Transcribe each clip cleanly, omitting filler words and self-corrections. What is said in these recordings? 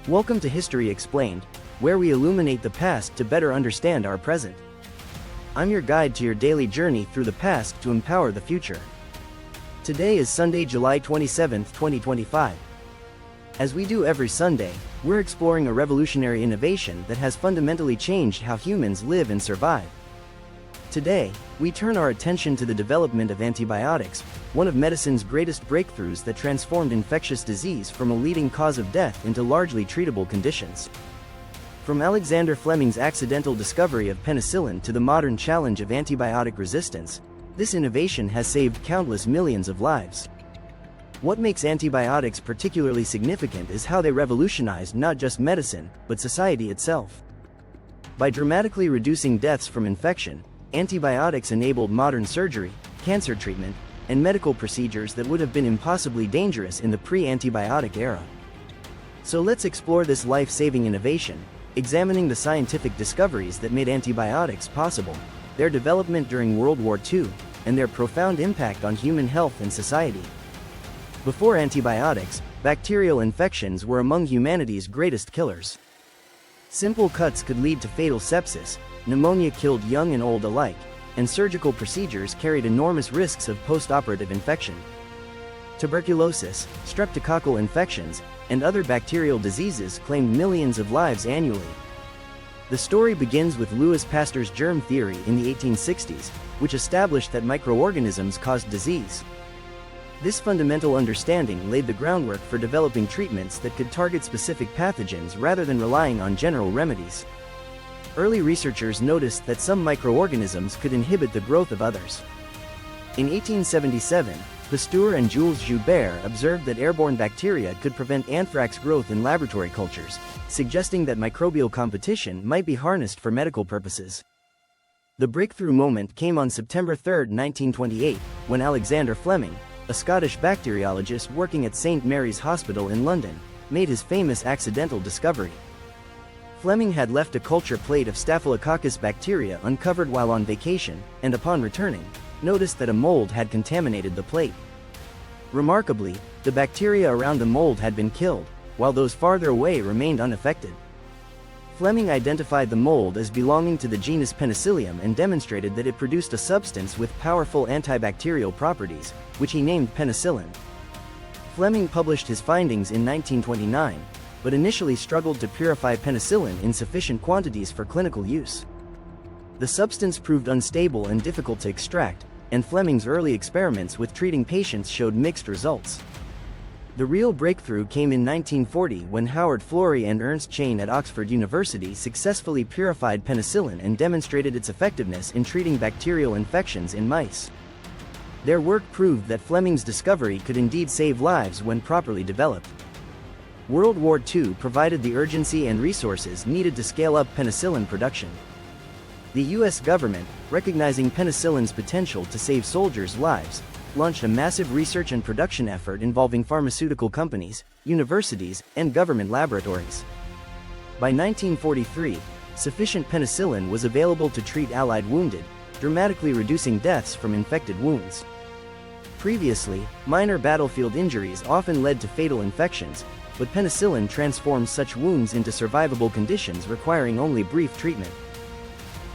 Welcome to History Explained, where we illuminate the past to better understand our present. I'm your guide to your daily journey through the past to empower the future. Today is Sunday, July 27, 2025. As we do every Sunday, we're exploring a revolutionary innovation that has fundamentally changed how humans live and survive. Today, we turn our attention to the development of antibiotics, one of medicine's greatest breakthroughs that transformed infectious disease from a leading cause of death into largely treatable conditions. From Alexander Fleming's accidental discovery of penicillin to the modern challenge of antibiotic resistance, this innovation has saved countless millions of lives. What makes antibiotics particularly significant is how they revolutionized not just medicine, but society itself. By dramatically reducing deaths from infection, antibiotics enabled modern surgery, cancer treatment, and medical procedures that would have been impossibly dangerous in the pre-antibiotic era. So let's explore this life-saving innovation, examining the scientific discoveries that made antibiotics possible, their development during World War II, and their profound impact on human health and society. Before antibiotics, bacterial infections were among humanity's greatest killers. Simple cuts could lead to fatal sepsis, pneumonia killed young and old alike, and surgical procedures carried enormous risks of post-operative infection. Tuberculosis, streptococcal infections, and other bacterial diseases claimed millions of lives annually. The story begins with Louis Pasteur's germ theory in the 1860s, which established that microorganisms caused disease. This fundamental understanding laid the groundwork for developing treatments that could target specific pathogens rather than relying on general remedies. Early researchers noticed that some microorganisms could inhibit the growth of others. In 1877, Pasteur and Jules Joubert observed that airborne bacteria could prevent anthrax growth in laboratory cultures, suggesting that microbial competition might be harnessed for medical purposes. The breakthrough moment came on September 3, 1928, when Alexander Fleming, a Scottish bacteriologist working at St. Mary's Hospital in London, made his famous accidental discovery. Fleming had left a culture plate of Staphylococcus bacteria uncovered while on vacation, and upon returning, noticed that a mold had contaminated the plate. Remarkably, the bacteria around the mold had been killed, while those farther away remained unaffected. Fleming identified the mold as belonging to the genus Penicillium and demonstrated that it produced a substance with powerful antibacterial properties, which he named penicillin. Fleming published his findings in 1929, but initially struggled to purify penicillin in sufficient quantities for clinical use. The substance proved unstable and difficult to extract, and Fleming's early experiments with treating patients showed mixed results. The real breakthrough came in 1940 when Howard Florey and Ernst Chain at Oxford University successfully purified penicillin and demonstrated its effectiveness in treating bacterial infections in mice. Their work proved that Fleming's discovery could indeed save lives when properly developed. World War II provided the urgency and resources needed to scale up penicillin production. The U.S. government, recognizing penicillin's potential to save soldiers' lives, launched a massive research and production effort involving pharmaceutical companies, universities, and government laboratories. By 1943, sufficient penicillin was available to treat Allied wounded, dramatically reducing deaths from infected wounds. Previously, minor battlefield injuries often led to fatal infections, but penicillin transformed such wounds into survivable conditions requiring only brief treatment.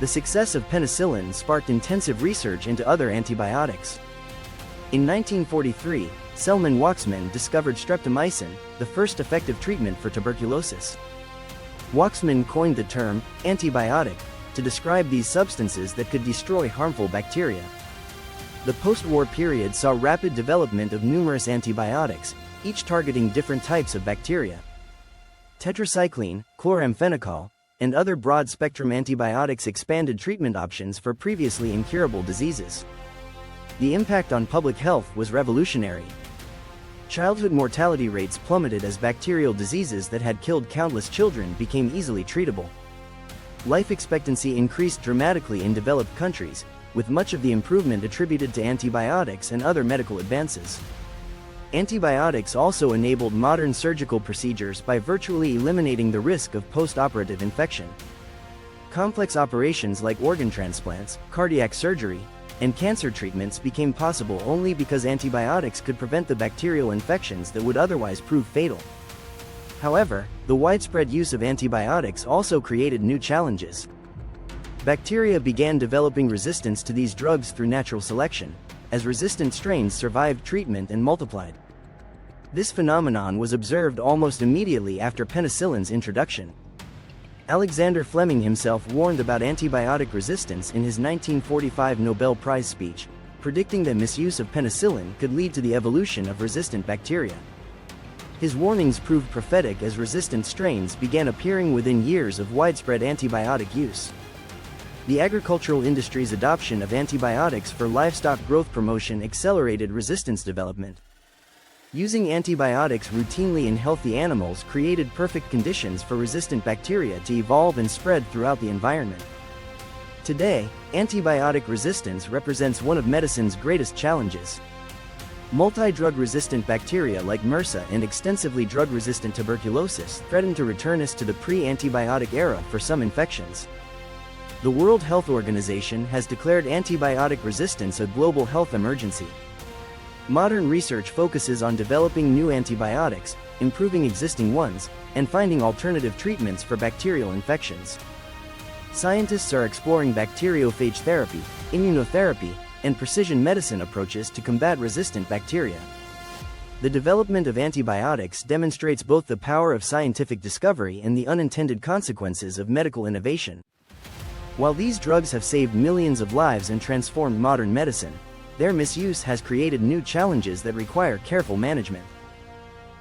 The success of penicillin sparked intensive research into other antibiotics. In 1943, Selman Waksman discovered streptomycin, the first effective treatment for tuberculosis. Waksman coined the term antibiotic to describe these substances that could destroy harmful bacteria. The post-war period saw rapid development of numerous antibiotics, each targeting different types of bacteria. Tetracycline, chloramphenicol, and other broad-spectrum antibiotics expanded treatment options for previously incurable diseases. The impact on public health was revolutionary. Childhood mortality rates plummeted as bacterial diseases that had killed countless children became easily treatable. Life expectancy increased dramatically in developed countries, with much of the improvement attributed to antibiotics and other medical advances. Antibiotics also enabled modern surgical procedures by virtually eliminating the risk of post-operative infection. Complex operations like organ transplants, cardiac surgery, and cancer treatments became possible only because antibiotics could prevent the bacterial infections that would otherwise prove fatal. However, the widespread use of antibiotics also created new challenges. Bacteria began developing resistance to these drugs through natural selection, as resistant strains survived treatment and multiplied. This phenomenon was observed almost immediately after penicillin's introduction. Alexander Fleming himself warned about antibiotic resistance in his 1945 Nobel Prize speech, predicting that misuse of penicillin could lead to the evolution of resistant bacteria. His warnings proved prophetic as resistant strains began appearing within years of widespread antibiotic use. The agricultural industry's adoption of antibiotics for livestock growth promotion accelerated resistance development. Using antibiotics routinely in healthy animals created perfect conditions for resistant bacteria to evolve and spread throughout the environment. Today, antibiotic resistance represents one of medicine's greatest challenges. Multi-drug resistant bacteria like MRSA and extensively drug-resistant tuberculosis threaten to return us to the pre-antibiotic era for some infections. The World Health Organization has declared antibiotic resistance a global health emergency. Modern research focuses on developing new antibiotics, improving existing ones, and finding alternative treatments for bacterial infections. Scientists are exploring bacteriophage therapy, immunotherapy, and precision medicine approaches to combat resistant bacteria. The development of antibiotics demonstrates both the power of scientific discovery and the unintended consequences of medical innovation. While these drugs have saved millions of lives and transformed modern medicine, their misuse has created new challenges that require careful management.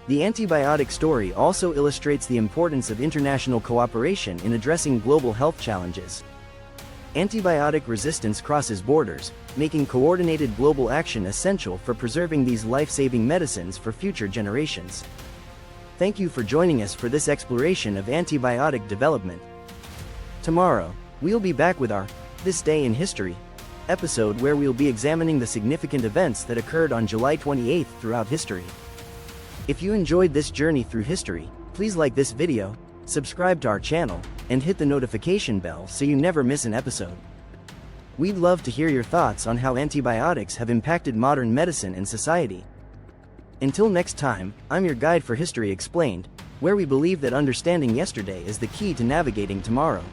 The antibiotic story also illustrates the importance of international cooperation in addressing global health challenges. Antibiotic resistance crosses borders, making coordinated global action essential for preserving these life-saving medicines for future generations. Thank you for joining us for this exploration of antibiotic development. Tomorrow, we'll be back with our This Day in History episode where we'll be examining the significant events that occurred on July 28th throughout history. If you enjoyed this journey through history, please like this video, subscribe to our channel, and hit the notification bell so you never miss an episode. We'd love to hear your thoughts on how antibiotics have impacted modern medicine and society. Until next time, I'm your guide for History Explained, where we believe that understanding yesterday is the key to navigating tomorrow.